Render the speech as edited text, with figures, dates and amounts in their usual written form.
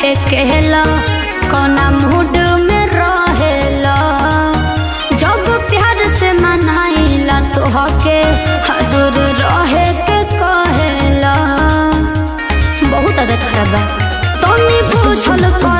फेंकेला कोना मूड में रहेला जब प्यार से मनाइला तो हके दूर रहे के कहेला बहुत आदत खराब बा तनी बुझल कर